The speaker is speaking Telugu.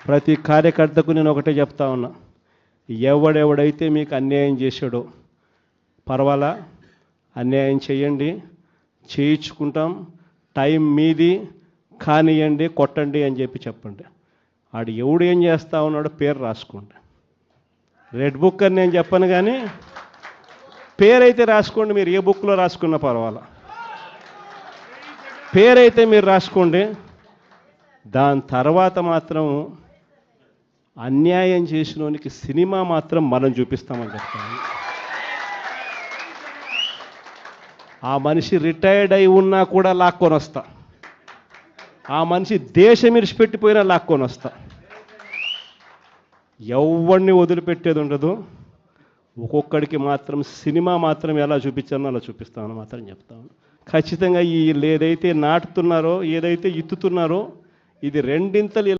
ప్రతి కార్యకర్తకు నేను ఒకటే చెప్తా ఉన్నా, ఎవడెవడైతే మీకు అన్యాయం చేశాడో పర్వాలా, అన్యాయం చేయండి, చేయించుకుంటాం, టైం మీది, కానియండి, కొట్టండి అని చెప్పండి. ఆడు ఎవడు ఏం చేస్తా ఉన్నాడో పేరు రాసుకోండి. రెడ్ బుక్ అని నేను చెప్పను, కానీ పేరైతే రాసుకోండి. మీరు ఏ బుక్లో రాసుకున్నా పర్వాలా, పేరైతే మీరు రాసుకోండి. దాని తర్వాత మాత్రం అన్యాయం చేసినోనికి సినిమా మాత్రం మనం చూపిస్తామని చెప్తాను. ఆ మనిషి రిటైర్డ్ అయి ఉన్నా కూడా లాక్కొని వస్తా, ఆ మనిషి దేశం విడిచిపెట్టిపోయినా లాక్కొని వస్తా. ఎవరిని వదిలిపెట్టేది ఉండదు. ఒక్కొక్కడికి మాత్రం సినిమా మాత్రం ఎలా చూపించానో అలా చూపిస్తామని మాత్రం చెప్తాను. ఖచ్చితంగా వీళ్ళు ఏదైతే నాటుతున్నారో, ఏదైతే ఇత్తుతున్నారో, ఇది రెండింతలు